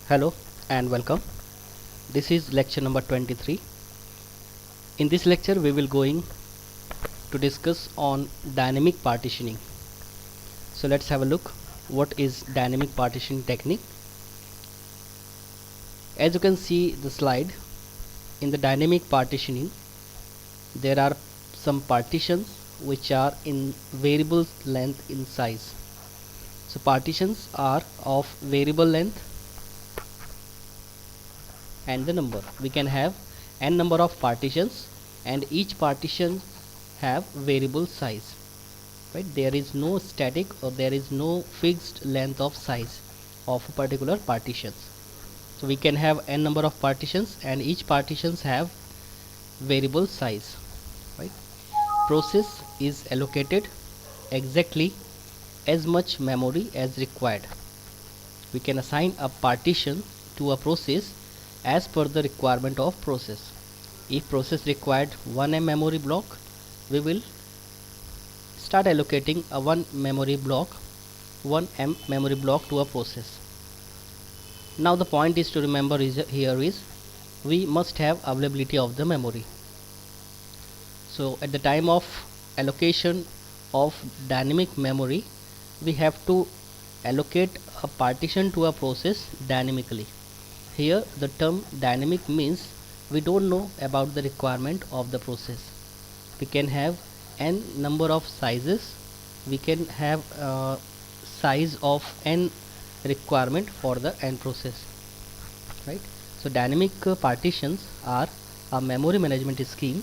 Hello and welcome. This is lecture number 23. In this lecture we will going to discuss on dynamic partitioning. So let's have a look what is dynamic partitioning technique. As you can see the slide, in the dynamic partitioning there are some partitions which are in variable length in size. So partitions are of variable length and the number. We can have n number of partitions and each partition have variable size. Right? There is no static or there is no fixed length of size of a particular partitions. So we can have n number of partitions and each partitions have variable size. Right? Process is allocated exactly as much memory as required. We can assign a partition to a process as per the requirement of process. If process required 1M memory block, we will start allocating a 1M memory block to a process. Now the point is to remember here is we must have availability of the memory. So at the time of allocation of dynamic memory, we have to allocate a partition to a process dynamically. Here the term dynamic means we don't know about the requirement of the process. We can have n number of sizes. We can have size of n requirement for the n process. Right? So dynamic partitions are a memory management scheme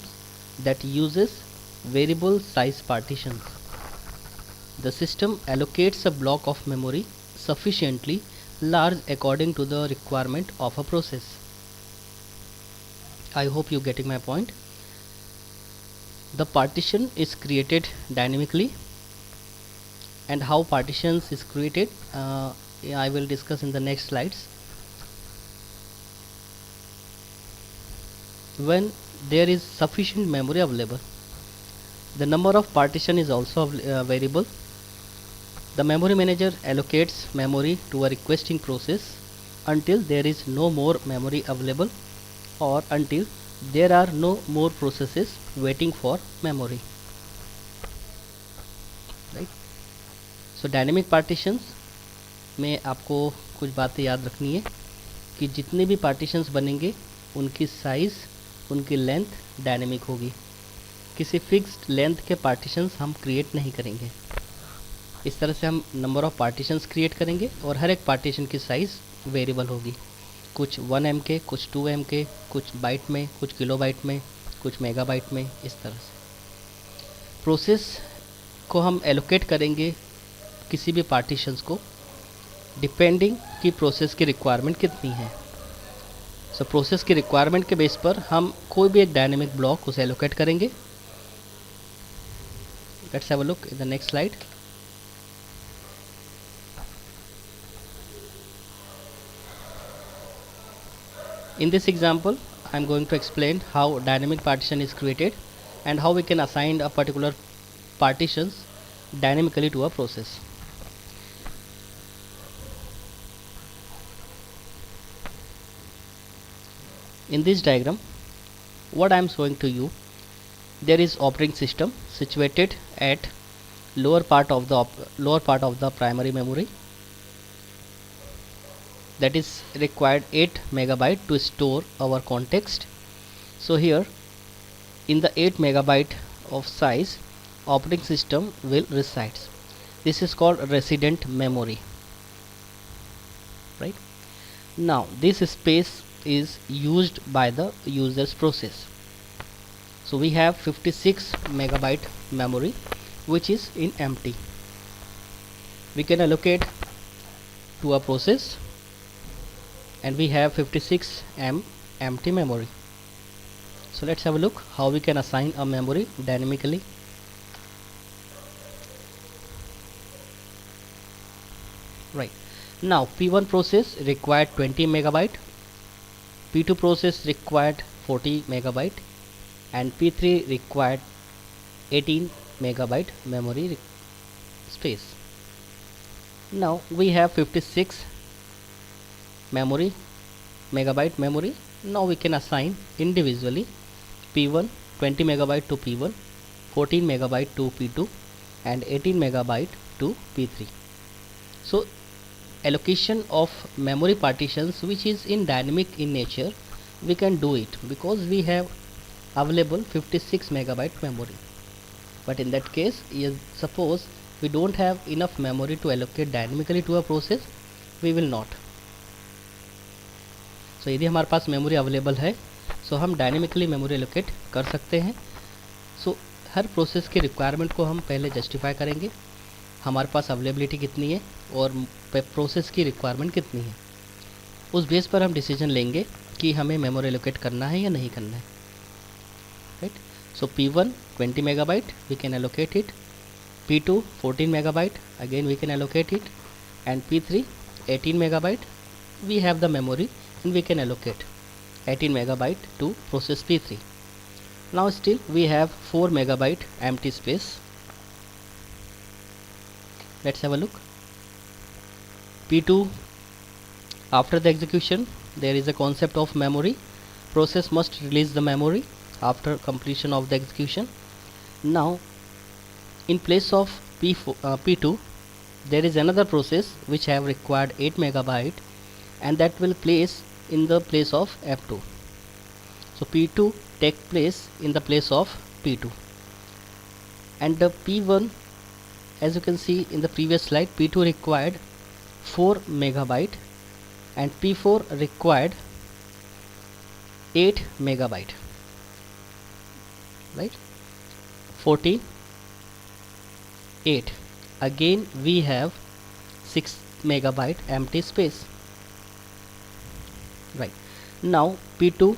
that uses variable size partitions. The system allocates a block of memory sufficiently large according to the requirement of a process. I hope you getting my point. The partition is created dynamically, and how partitions is created I will discuss in the next slides. When there is sufficient memory available, the number of partition is also variable. The memory manager allocates memory to a requesting process until there is no more memory available or until there are no more processes waiting for memory. Right? So dynamic partitions में आपको कुछ बातें याद रखनी है कि जितने भी partitions बनेंगे उनकी साइज़, उनकी लेंथ डायनेमिक होगी. किसी फिक्स्ड लेंथ के partitions हम क्रिएट नहीं करेंगे. इस तरह से हम नंबर ऑफ पार्टीशंस क्रिएट करेंगे और हर एक पार्टीशन की साइज़ वेरिएबल होगी. कुछ 1M के, कुछ 2M के, कुछ बाइट में, कुछ किलोबाइट में, कुछ मेगाबाइट में. इस तरह से प्रोसेस को हम एलोकेट करेंगे किसी भी पार्टीशंस को डिपेंडिंग कि प्रोसेस की रिक्वायरमेंट कितनी है. सो प्रोसेस की रिक्वायरमेंट के बेस पर हम कोई भी एक डायनेमिक ब्लॉक उसे एलोकेट करेंगे. Let's have a look in the next slide. In this example, I am going to explain how dynamic partition is created and how we can assign a particular partitions dynamically to a process. In this diagram, what I am showing to you, there is operating system situated at lower part of the primary memory. That is required 8 megabyte to store our context. So here in the 8 megabyte of size operating system will reside. This is called resident memory. Right? Now this space is used by the user's process. So we have 56 megabyte memory which is in empty. We can allocate to a process and we have 56M empty memory. So let's have a look how we can assign a memory dynamically. Right. Now P1 process required 20 megabyte, P2 process required 40 megabyte and P3 required 18 megabyte memory space. Now we have 56 memory, megabyte memory. Now we can assign individually P1 20 megabyte to P1, 14 megabyte to P2 and 18 megabyte to P3. So allocation of memory partitions which is in dynamic in nature, we can do it because we have available 56 megabyte memory. But in that case, suppose we don't have enough memory to allocate dynamically to a process, we will not. So यदि हमारे पास memory available है, सो हम dynamically memory allocate कर सकते हैं. सो हर process के requirement को हम पहले जस्टिफाई करेंगे, हमारे पास अवेलेबिलिटी कितनी है और प्रोसेस की रिक्वायरमेंट कितनी है. उस बेस पर हम डिसीजन लेंगे कि हमें मेमोरी एलोकेट करना है या नहीं करना है. Right. So P1 20 megabyte, we can allocate it. P2 14 megabyte, again we can allocate it. And P3 18 megabyte, we have the memory and we can allocate 18 megabyte to process P3. Now still we have 4 megabyte empty space. Let's have a look. P2, after the execution there is a concept of memory. Process must release the memory after completion of the execution. Now in place of P2 there is another process which have required 8 megabyte and that will place in the place of F2. So P2 take place in the place of P2 and the P1, as you can see in the previous slide, P2 required 4 megabyte and P4 required 8 megabyte. Right. 14 8, again we have 6 megabyte empty space. Right. Now P2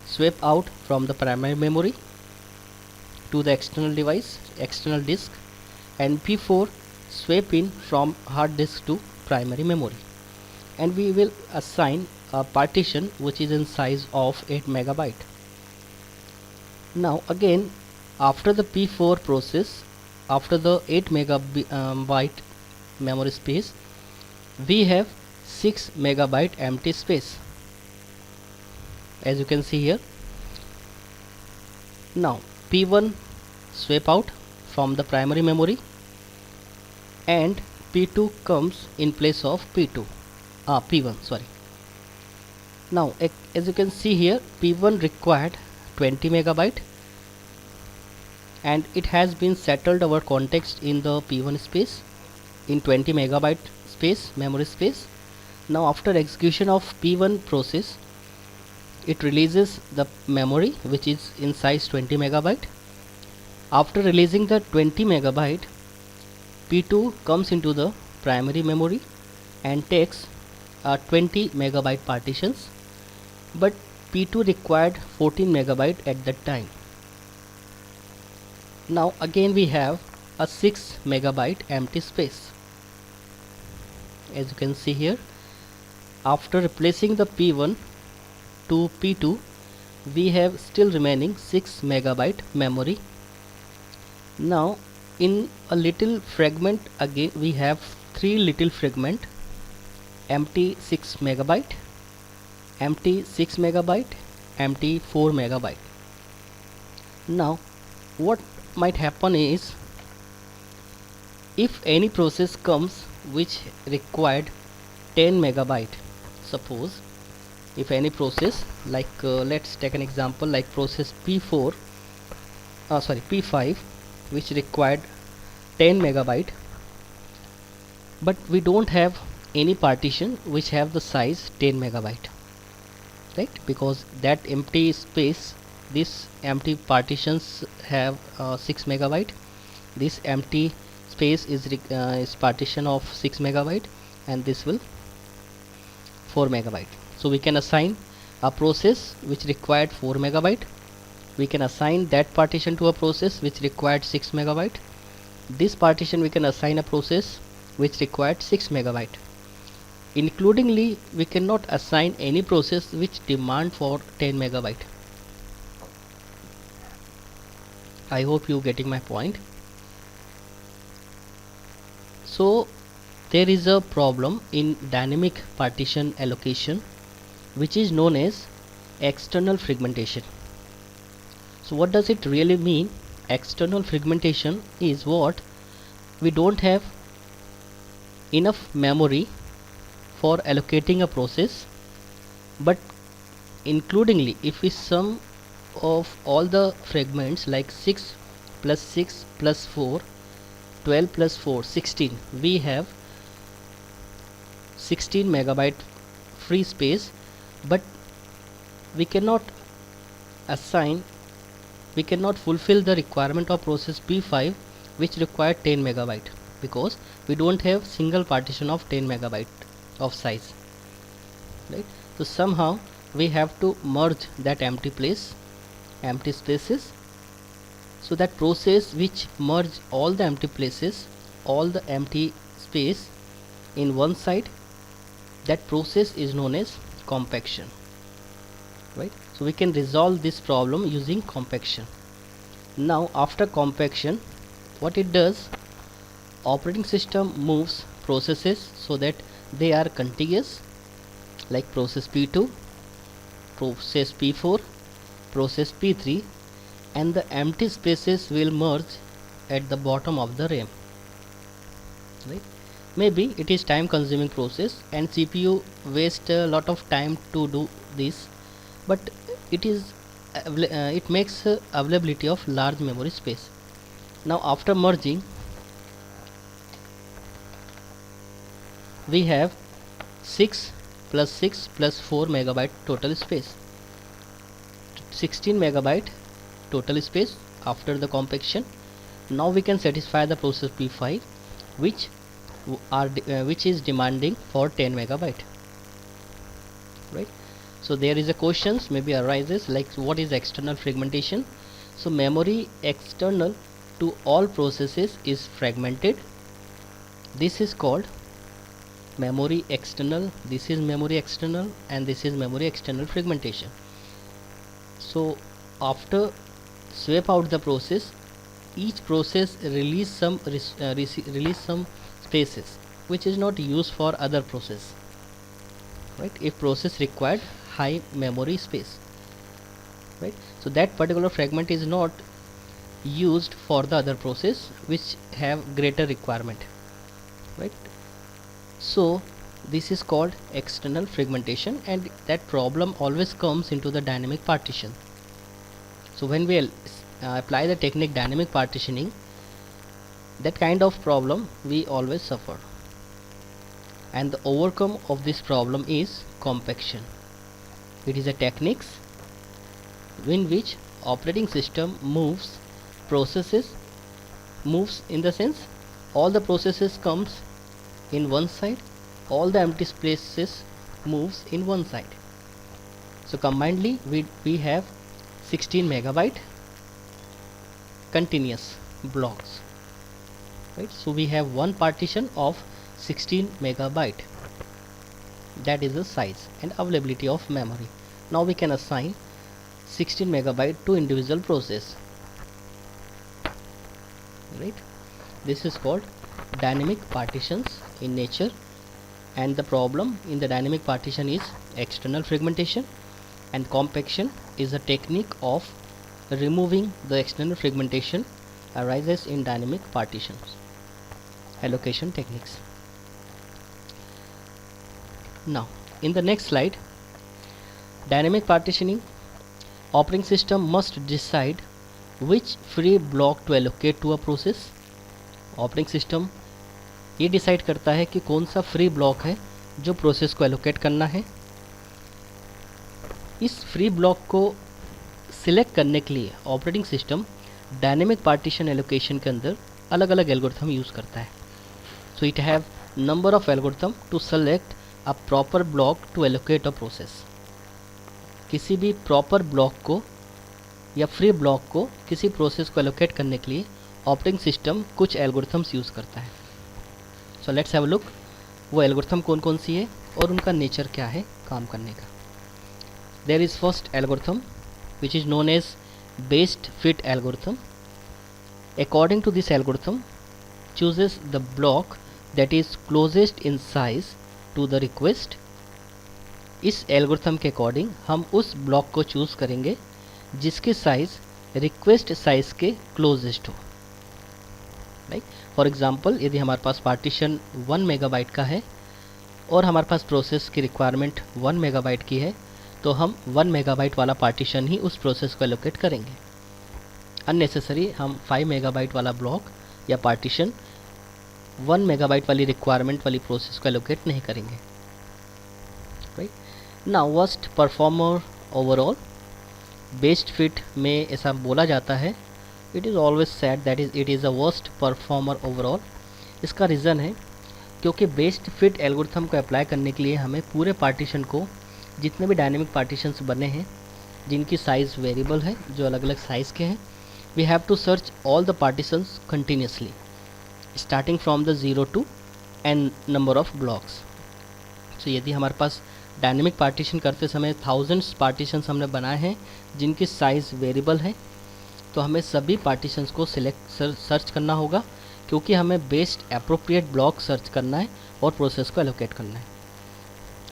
swap out from the primary memory to the external device, external disk, and P4 swap in from hard disk to primary memory, and we will assign a partition which is in size of 8 megabyte. Now again, after the P4 process, after the 8 megabyte memory space, we have 6 megabyte empty space, as you can see here. Now P1 swap out from the primary memory and P2 comes in place of P1, sorry. Now as you can see here, P1 required 20 megabyte and it has been settled our context in the P1 space in 20 megabyte space, memory space. Now after execution of P1 process, it releases the memory which is in size 20 megabyte. After releasing the 20 megabyte, P2 comes into the primary memory and takes 20 megabyte partitions, but P2 required 14 megabyte at that time. Now again we have a 6 megabyte empty space, as you can see here. After replacing the P1 to P2, we have still remaining 6 megabyte memory. Now in a little fragment, again we have 3 little fragment, empty 6 megabyte, empty 6 megabyte, empty 4 megabyte. Now what might happen is, if any process comes which required 10 megabyte, suppose if any process like let's take an example like process P5 which required 10 megabyte, but we don't have any partition which have the size 10 megabyte, right? Because that empty space, this empty partitions have 6 megabyte, this empty space is partition of 6 megabyte, and this will 4 megabyte. So we can assign a process which required 4 megabyte, we can assign that partition to a process which required 6 megabyte, this partition we can assign a process which required 6 megabyte. Includingly, we cannot assign any process which demand for 10 megabyte. I hope you getting my point. So there is a problem in dynamic partition allocation which is known as external fragmentation. So what does it really mean? External fragmentation is what we don't have enough memory for allocating a process, but includingly if we sum of all the fragments like 6 plus 6 plus 4, 12 plus 4, 16, we have 16 megabyte free space, but we cannot assign, we cannot fulfill the requirement of process P5 which require 10 megabyte because we don't have single partition of 10 megabyte of size, right? So somehow we have to merge that empty spaces, so that process which merge all the empty places, all the empty space in one side, that process is known as compaction, right? So we can resolve this problem using compaction. Now after compaction, what it does, operating system moves processes so that they are contiguous, like process P2, process P4, process P3, and the empty spaces will merge at the bottom of the RAM, right? Maybe it is time consuming process and CPU waste a lot of time to do this, but it makes availability of large memory space. Now after merging, we have 6 plus 6 plus 4 megabyte total space, 16 megabyte total space after the compaction. Now we can satisfy the process P5 which is demanding for 10 megabyte, right? So there is a questions maybe arises like what is external fragmentation. So memory external to all processes is fragmented. This is called memory external, this is memory external, and this is memory external fragmentation. So after swap out the process, each process release some spaces which is not used for other process, right? If process required high memory space, right? So that particular fragment is not used for the other process which have greater requirement, right? So this is called external fragmentation, and that problem always comes into the dynamic partition. So when we apply the technique dynamic partitioning, that kind of problem we always suffer, and the overcome of this problem is compaction. It is a techniques in which operating system moves processes, moves in the sense all the processes comes in one side, all the empty spaces moves in one side. So combinedly we have 16 megabyte continuous blocks, right? So we have one partition of 16 megabyte, that is the size and availability of memory. Now we can assign 16 megabyte to individual process, right? This is called dynamic partitions in nature, and the problem in the dynamic partition is external fragmentation, and compaction is a technique of removing the external fragmentation arises in dynamic partitions allocation techniques. Now in the next slide, dynamic partitioning, operating system must decide which free block to allocate to a process. Operating system ये decide करता है कि कौन सा free block है जो process को allocate करना है। इस फ्री ब्लॉक को सिलेक्ट करने के लिए operating system dynamic partition allocation के अंदर अलग अलग एल्गोरिथम यूज़ करता है। So it have number of algorithm to select a proper block to allocate a process. किसी भी प्रॉपर ब्लॉक को या फ्री ब्लॉक को किसी प्रोसेस को एलोकेट करने के लिए ऑपरेटिंग सिस्टम कुछ एल्गोरिथम्स यूज़ करता है। So let's have a look, वो एल्गोरिथम कौन कौन सी है और उनका नेचर क्या है काम करने का। There is first algorithm which is known as best fit algorithm. According to this algorithm, chooses the block that is closest in size to the request. इस एल्गोरिथम के अकॉर्डिंग हम उस ब्लॉक को चूज़ करेंगे जिसकी साइज़ रिक्वेस्ट साइज़ के closest हो. Right, for example यदि हमारे पास पार्टीशन 1 मेगाबाइट का है और हमारे पास प्रोसेस की रिक्वायरमेंट 1 मेगाबाइट की है, तो हम 1 मेगाबाइट वाला पार्टीशन ही उस प्रोसेस को एलोकेट करेंगे. अननेसेसरी हम 5 मेगाबाइट वाला ब्लॉक या पार्टीशन 1 मेगाबाइट वाली रिक्वायरमेंट वाली प्रोसेस को एलोकेट नहीं करेंगे. Right, now worst performer overall. Best fit में ऐसा बोला जाता है, it is always said that it is a worst performer overall. इसका रीज़न है क्योंकि बेस्ट फिट एल्गोरिथम को अप्लाई करने के लिए हमें पूरे पार्टीशन को, जितने भी डायनेमिक पार्टीशंस बने हैं जिनकी साइज़ वेरिएबल है, जो अलग अलग साइज़ के हैं, we have to search all the partitions continuously starting from the 0 to n number of blocks. तो यदि हमारे पास डायनेमिक पार्टीशन करते समय थाउजेंड्स पार्टीशंस हमने बनाए हैं जिनकी साइज़ वेरिएबल है, तो हमें सभी पार्टीशंस को सर्च करना होगा, क्योंकि हमें बेस्ट अप्रोप्रिएट ब्लॉक सर्च करना है और प्रोसेस को एलोकेट करना है.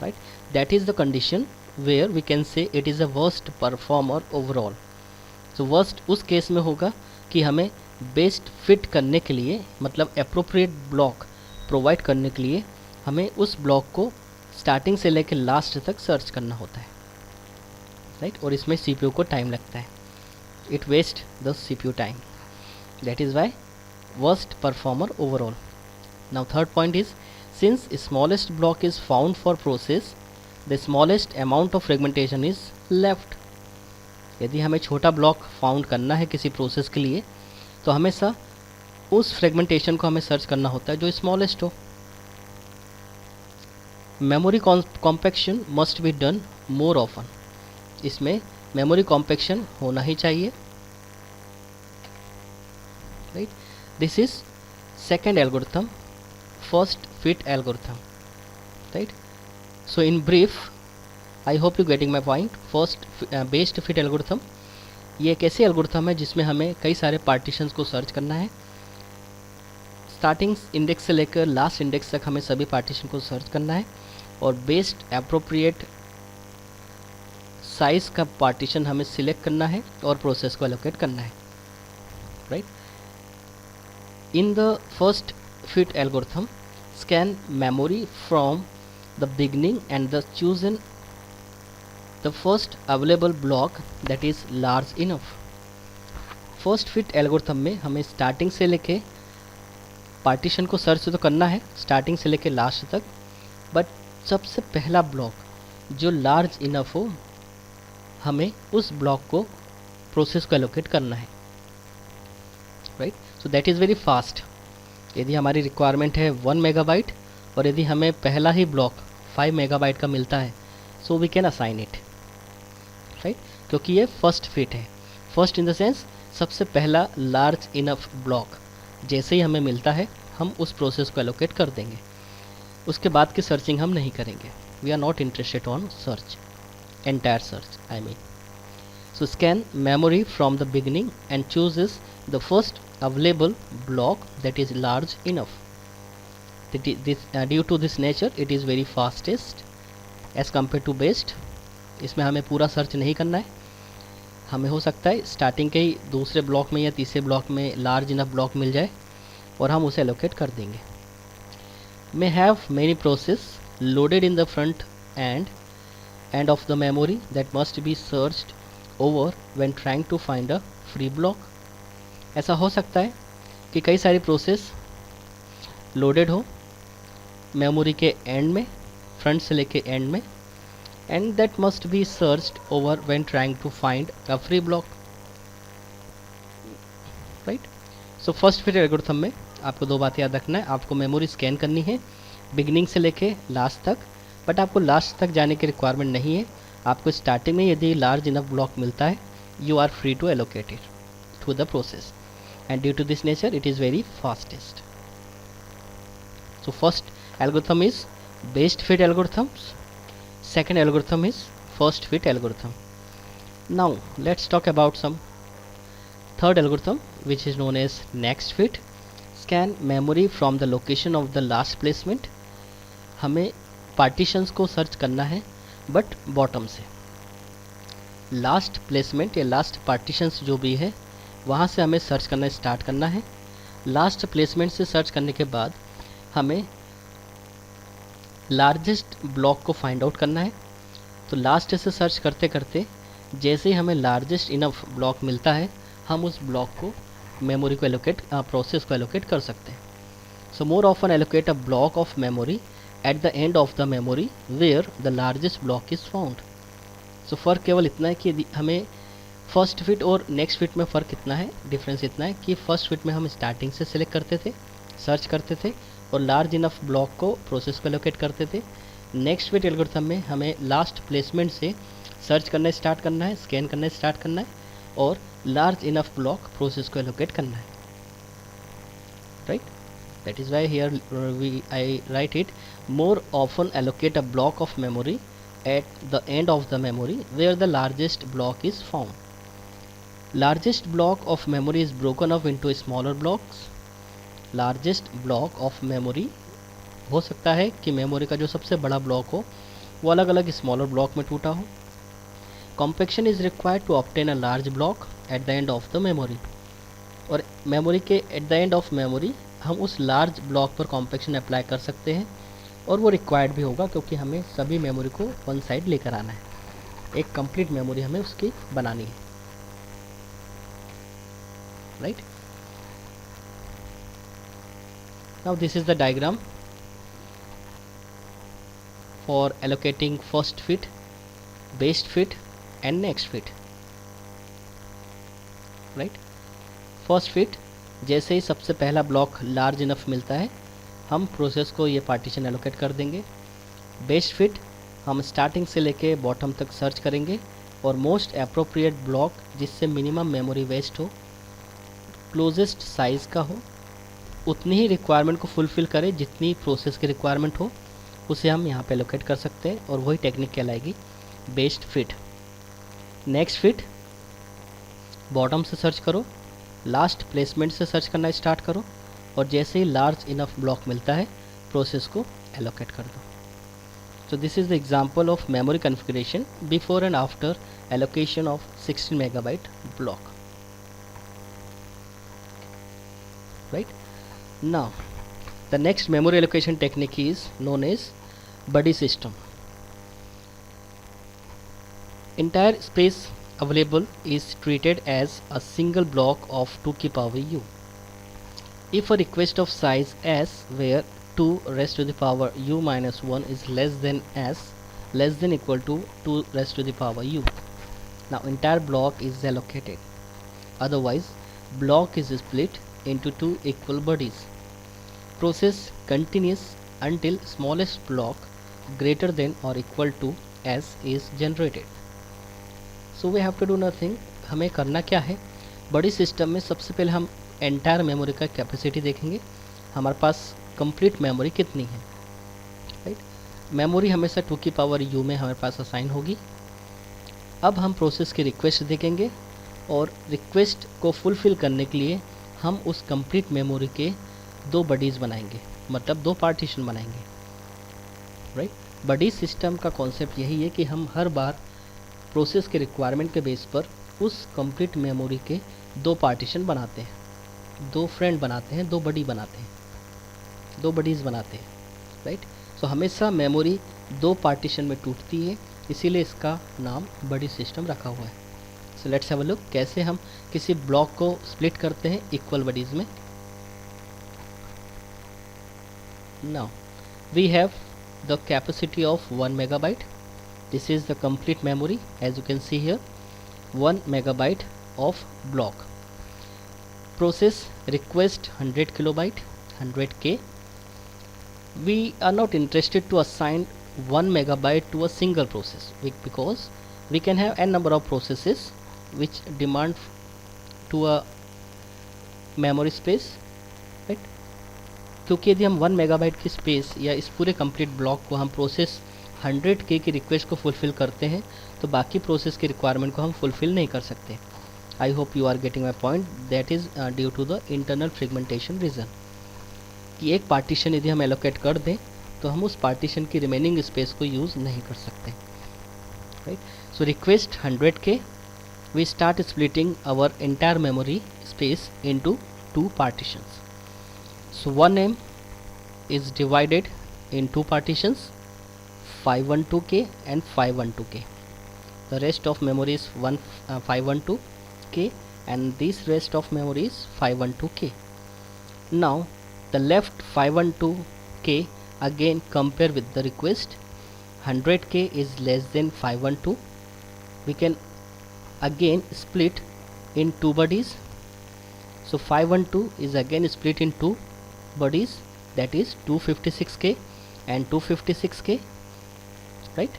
Right, that is the condition where we can say it is a worst performer overall. तो वर्स्ट उस केस में होगा कि हमें बेस्ट फिट करने के लिए, मतलब अप्रोप्रिएट ब्लॉक प्रोवाइड करने के लिए, हमें उस ब्लॉक को स्टार्टिंग से लेकर लास्ट तक सर्च करना होता है. राइट, और इसमें CPU को टाइम लगता है. It waste the CPU time. That is why worst performer overall. Now third point is, since smallest block is found for process, the smallest amount of fragmentation is left. यदि हमें छोटा block found करना है किसी process के लिए, तो हमेशा उस फ्रेगमेंटेशन को हमें सर्च करना होता है जो स्मॉलेस्ट हो. Memory compaction must be done more often. इसमें मेमोरी कॉम्पैक्शन होना ही चाहिए. Right, this is second algorithm, first fit algorithm. Right, so in brief, I hope you getting my point. First based fit algorithm, ये एक ऐसी algorithm है जिसमें हमें कई सारे पार्टीशंस को सर्च करना है. स्टार्टिंग इंडेक्स से लेकर लास्ट इंडेक्स तक हमें सभी पार्टीशन को सर्च करना है, और बेस्ट अप्रोप्रिएट साइज़ का पार्टीशन हमें सिलेक्ट करना है और प्रोसेस को एलोकेट करना है. Right, in the first fit algorithm, scan memory from the beginning and chosen the first available block that is large enough. First fit algorithm में हमें स्टार्टिंग से लेके पार्टीशन को सर्च तो करना है स्टार्टिंग से लेके लास्ट तक, बट सबसे पहला ब्लॉक जो लार्ज इनफ हो, हमें उस ब्लॉक को प्रोसेस को एलोकेट करना है. Right, so that is very fast. यदि हमारी रिक्वायरमेंट है 1 मेगाबाइट और यदि हमें पहला ही ब्लॉक 5 मेगाबाइट का मिलता है, so we can assign it. Right, क्योंकि ये फर्स्ट फिट है. फर्स्ट इन द सेंस सबसे पहला लार्ज इनफ ब्लॉक जैसे ही हमें मिलता है हम उस प्रोसेस को एलोकेट कर देंगे. उसके बाद की सर्चिंग हम नहीं करेंगे. We are not interested on search, entire search I mean. So scan memory from the beginning and chooses the first available block that is large enough. Due to this nature, it is very fastest as compared to best. इसमें हमें पूरा search नहीं करना है. हमें हो सकता है स्टार्टिंग के ही दूसरे ब्लॉक में या तीसरे ब्लॉक में लार्ज इनफ ब्लॉक मिल जाए और हम उसे एलोकेट कर देंगे. May have many process loaded in the front end of the memory that must be searched over when trying to find a free block. ऐसा हो सकता है कि कई सारी प्रोसेस लोडेड हो मेमोरी के एंड में, फ्रंट से लेके एंड में, and that must be searched over when trying to find a free block. Right, so first fit algorithm में आपको दो बातें याद रखना है. आपको मेमोरी स्कैन करनी है बिगनिंग से लेके लास्ट तक, बट आपको लास्ट तक जाने की रिक्वायरमेंट नहीं है. आपको स्टार्टिंग में यदि लार्ज इनफ ब्लॉक मिलता है, you are free to allocate it through the process, and due to this nature it is very fastest. So first algorithm is based fit algorithms, second algorithm is first fit algorithm. Now let's talk about some third algorithm which is known as next fit. Scan memory from the location of the last placement. हमें partitions को search करना है but bottom से। Last placement या last partitions जो भी है वहाँ से हमें सर्च करना स्टार्ट करना है। लास्ट प्लेसमेंट से सर्च करने के बाद हमें लार्जेस्ट ब्लॉक को फाइंड आउट करना है। तो लास्ट से सर्च करते करते जैसे ही हमें लार्जेस्ट इनफ ब्लॉक मिलता है हम उस ब्लॉक को मेमोरी को एलोकेट प्रोसेस को एलोकेट कर सकते हैं। So more often allocate a block of memory at the end of the memory where the largest block is found. So फ़र्क केवल इतना है कि हमें फर्स्ट फिट और नेक्स्ट फिट में फ़र्क इतना है, डिफरेंस इतना है कि फर्स्ट फिट में हम स्टार्टिंग से सिलेक्ट करते थे, सर्च करते थे और लार्ज इनफ ब्लॉक को प्रोसेस को एलोकेट करते थे। नेक्स्ट फिट एल्गोरिथम में हमें लास्ट प्लेसमेंट से सर्च करना स्टार्ट करना है, स्कैन करना स्टार्ट करना है और लार्ज इनफ ब्लॉक प्रोसेस को एलोकेट करना है, right. That is Y here I right it more often allocate a block of memory at the end of the memory where the largest block is found. Largest block of memory is broken up into smaller blocks. Largest block of memory हो सकता है कि memory का जो सबसे बड़ा block हो वो अलग अलग स्मॉलर ब्लॉक में टूटा हो। Compaction is required to obtain a large block at the end of the memory. और मेमोरी के at the end of memory हम उस लार्ज ब्लॉक पर कॉम्पैक्शन अप्लाई कर सकते हैं और वो रिक्वायर्ड भी होगा क्योंकि हमें सभी मेमोरी को वन साइड लेकर आना है, एक कंप्लीट मेमोरी हमें उसकी बनानी है, right. Now this is the diagram for allocating first fit, best fit and next fit, right. First fit जैसे ही सबसे पहला ब्लॉक लार्ज इनफ मिलता है हम प्रोसेस को ये पार्टीशन एलोकेट कर देंगे। बेस्ट फिट हम स्टार्टिंग से लेके बॉटम तक सर्च करेंगे और मोस्ट अप्रोप्रिएट ब्लॉक जिससे मिनिमम मेमोरी वेस्ट हो, क्लोजेस्ट साइज़ का हो, उतनी ही रिक्वायरमेंट को फुलफ़िल करे जितनी प्रोसेस की रिक्वायरमेंट हो, उसे हम यहाँ पे एलोकेट कर सकते हैं और वही टेक्निक कहलाएगी best fit. Next fit bottom से सर्च करो, लास्ट प्लेसमेंट से सर्च करना स्टार्ट करो और जैसे ही लार्ज इनफ ब्लॉक मिलता है प्रोसेस को एलोकेट कर दो। So this is the example of memory configuration before and after allocation of 16 megabyte block, right. Now the next memory allocation technique is known as buddy system. Entire space available is treated as a single block of 2 की power u. If a request of size s where 2 raised to the power u minus 1 is less than s less than equal to 2 raised to the power u, now entire block is allocated. Otherwise block is split into 2 equal buddies. Process continues until smallest block greater than or equal to s is generated. So we have to do nothing. हमें करना क्या है, बड़ी system में सबसे पहले हम entire memory का कैपेसिटी देखेंगे, हमारे पास कंप्लीट मेमोरी कितनी है, राइट। मेमोरी हमेशा 2 की पावर u में हमारे पास असाइन होगी। अब हम प्रोसेस की रिक्वेस्ट देखेंगे और रिक्वेस्ट को फुलफ़िल करने के लिए हम उस कंप्लीट मेमोरी के 2 बडीज़ बनाएंगे, मतलब 2 पार्टीशन बनाएंगे, राइट। बडी सिस्टम का कॉन्सेप्ट यही है कि हम हर बार प्रोसेस के रिक्वायरमेंट के बेस पर उस कंप्लीट मेमोरी के 2 पार्टीशन बनाते हैं, 2 फ्रेंड बनाते हैं, 2 बडी बनाते हैं, 2 बडीज़ बनाते हैं, राइट। सो हमेशा मेमोरी 2 पार्टीशन में टूटती है, इसीलिए इसका नाम बडी सिस्टम रखा हुआ है। So let's have a look कैसे हम किसी ब्लॉक को स्प्लिट करते हैं इक्वल बडीज़ में। Now we have the capacity of 1 megabyte. This is the complete memory, as you can see here, 1 megabyte of block. Process request 100 kilobyte, 100k. We are not interested to assign 1 megabyte to a single process because we can have n number of processes which demand to a memory space, right? क्योंकि यदि हम 1 megabyte की space या इस पूरे complete block को हम process 100k की रिक्वेस्ट को फुलफ़िल करते हैं तो बाकी प्रोसेस की रिक्वायरमेंट को हम फुलफ़िल नहीं कर सकते। I hope you are getting my point, that is due to the internal fragmentation reason. कि एक पार्टीशन यदि हम एलोकेट कर दें तो हम उस पार्टीशन की रिमेनिंग स्पेस को यूज़ नहीं कर सकते, right. So request 100K, we start splitting our entire memory space into two partitions. So 1M is divided in two partitions, 512K and 512K. The rest of memory is 512K and this rest of memory is 512K. Now the left 512K again compare with the request. 100K is less than 512. We can again split in two bodies. So 512 is again split in two bodies, that is 256K and 256K, right.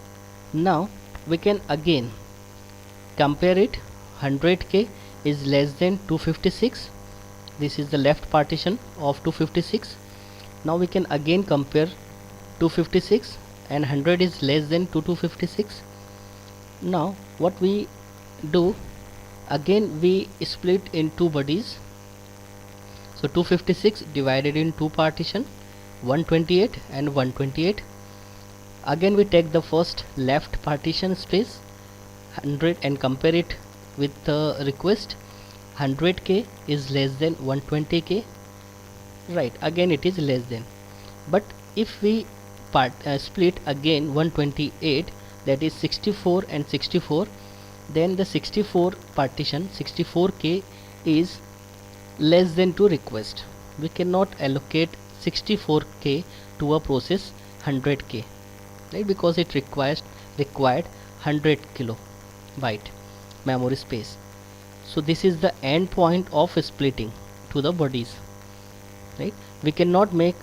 Now we can again compare it. 100K is less than 256. This is the left partition of 256. Now we can again compare 256 and 100 is less than 256. Now what we do, again we split in two bodies. So 256 divided in two partition, 128 and 128. Again we take the first left partition space 100 and compare it with the request. 100K is less than 120K, right. Again it is less than, but if we split again 128, that is 64 and 64, then the 64 partition 64K is less than to request. We cannot allocate 64K to a process 100K, right, because it required 100 kilobyte memory space. So this is the end point of splitting to the bodies, right. We cannot make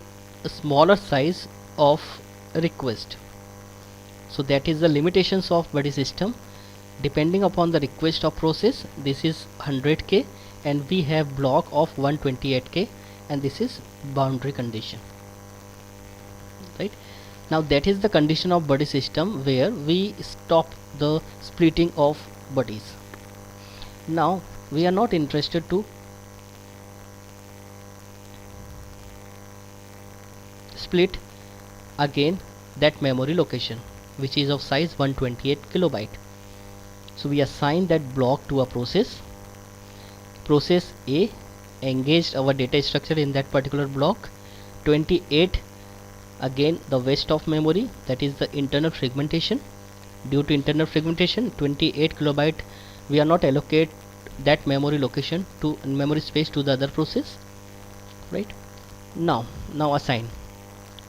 a smaller size of request. So that is the limitations of body system. Depending upon the request of process, this is 100K and we have block of 128K and this is boundary condition, right. Now that is the condition of body system where we stop the splitting of bodies. Now we are not interested to split again that memory location which is of size 128 kilobyte. So we assign that block to a process. Process A engaged our data structure in that particular block. 28, again the waste of memory, that is the internal fragmentation. Due to internal fragmentation, 28 kilobyte we are not allocate that memory location to memory space to the other process, right. Now assign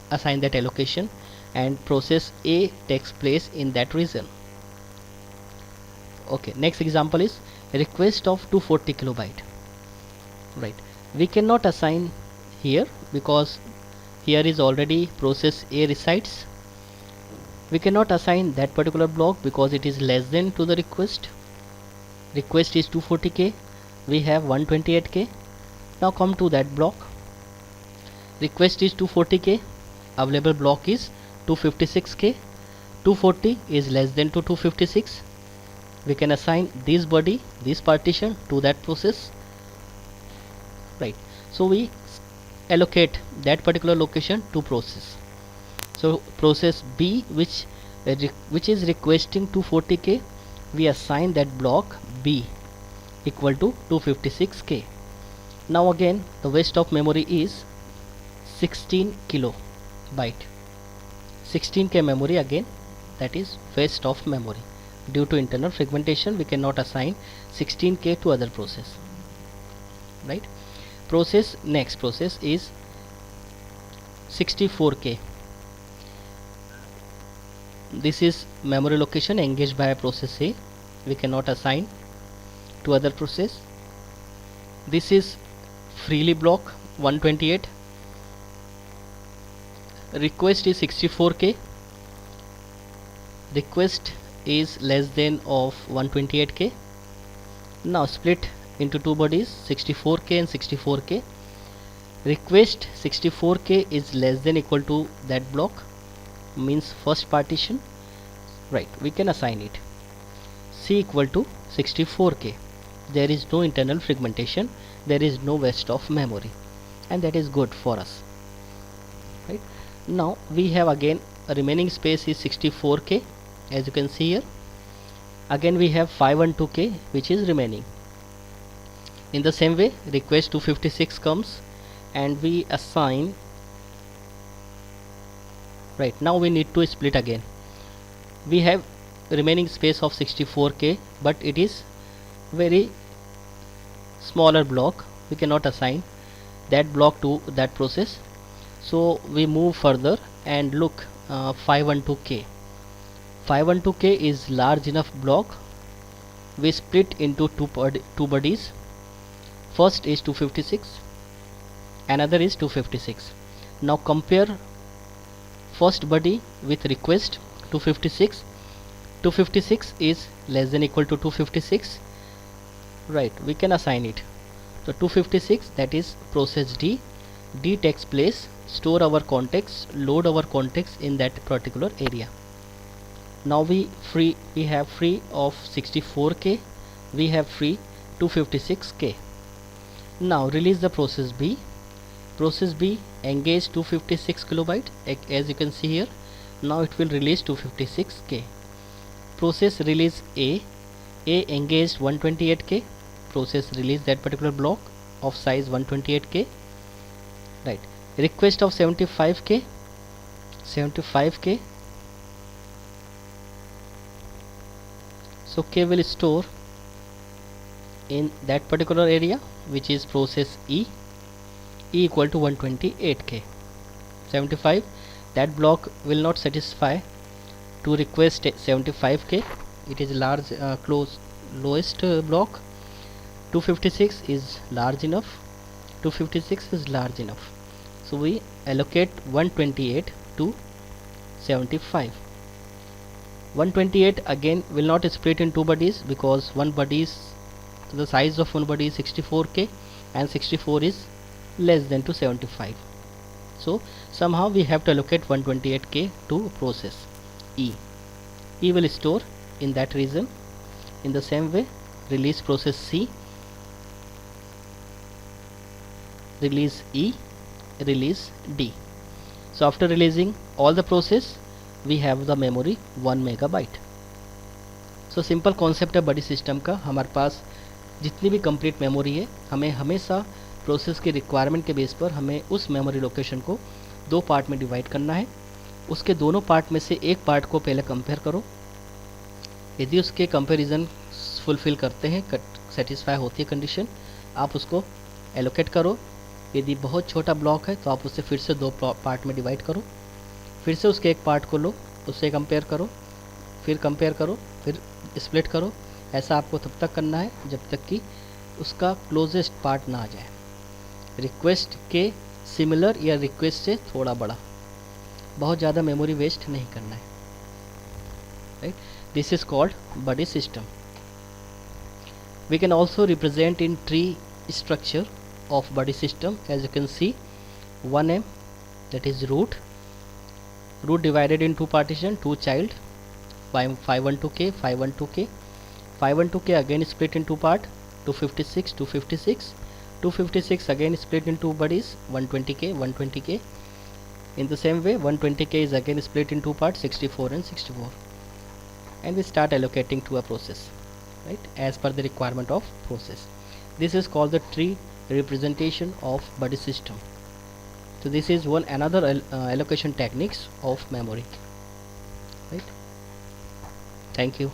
that allocation and process A takes place in that region. Okay, next example is request of 240 kilobyte, right. We cannot assign here because here is already process A resides. We cannot assign that particular block because it is less than to the request. Request is 240K, we have 128K. Now come to that block. Request is 240K, available block is 256K. 240 is less than to 256. We can assign this body, this partition to that process, right. So we allocate that particular location to process. So process B which is requesting 240K, we assign that block B equal to 256K. Now again the waste of memory is 16 kilobyte. 16K memory again, that is waste of memory. Due to internal fragmentation we cannot assign 16K to other process, right. Next process is 64K. This is memory location engaged by a process A, we cannot assign to other process. This is freely block 128. Request is 64K. Request is less than of 128K. Now split into two bodies, 64K and 64K. Request 64K is less than equal to that block, means first partition, right. We can assign it C equal to 64K. There is no internal fragmentation, there is no waste of memory, and that is good for us. right? Now we have again a remaining space is 64k, as you can see here. Again we have 512k which is remaining. In the same way, request 256 comes and we assign. Right, now we need to split again. We have remaining space of 64k, but it is very smaller block. We cannot assign that block to that process, so we move further and look. 512k 512k is large enough block. We split into two bodies. First is 256, another is 256. Now compare first body with request 256. 256 is less than equal to 256, right? We can assign it. So 256, that is process D. D takes place, store our context, load our context in that particular area. Now we have free of 64k, we have free 256k. Now release the process B. Process B engage 256 kilobyte, as you can see here. Now it will release 256k. Process release A engaged 128k. Process release that particular block of size 128k, right? Request of 75k. So k will store in that particular area, which is process E equal to 128k. 75, that block will not satisfy to request 75k. It is large, lowest block. 256 is large enough. 256 is large enough. So we allocate 128 to 75. 128 again will not split in two bodies, because one body is, the size of one body is 64k and 64 is less than 275. So somehow we have to allocate 128k to process E. E will store in that region. In the same way, release process C, release E, release D. So after releasing all the process, we have the memory 1 megabyte. So simple concept है बड़ी system का. हमारे पास जितनी भी complete memory है, हमें हमेशा process की रिक्वायरमेंट के बेस पर हमें उस मेमोरी लोकेशन को दो पार्ट में डिवाइड करना है. उसके दोनों पार्ट में से एक पार्ट को पहले कंपेयर करो. यदि उसके कंपैरिजन फुलफिल करते हैं, सेटिस्फाई होती है कंडीशन, आप उसको एलोकेट करो. यदि बहुत छोटा ब्लॉक है तो आप उसे फिर से दो पार्ट में डिवाइड करो. फिर से उसके एक पार्ट को लो, उससे कंपेयर करो, फिर कंपेयर करो, फिर स्प्लिट करो. ऐसा आपको तब तक करना है जब तक कि उसका क्लोजेस्ट पार्ट ना आ जाए. रिक्वेस्ट के सिमिलर या रिक्वेस्ट से थोड़ा बड़ा, बहुत ज़्यादा मेमोरी वेस्ट नहीं करना है. Right, this is called buddy system. We can also represent in tree structure of body system. As you can see, 1m, that is root divided in two partition, two child, 512k, 512k, 512k again split in two part, 256, 256, 256 again split in two bodies, 120k, 120k. In the same way, 120k is again split in two parts, 64 and 64, and we start allocating to a process, right, as per the requirement of process. This is called the tree representation of body system. So this is one another allocation techniques of memory, right. Thank you.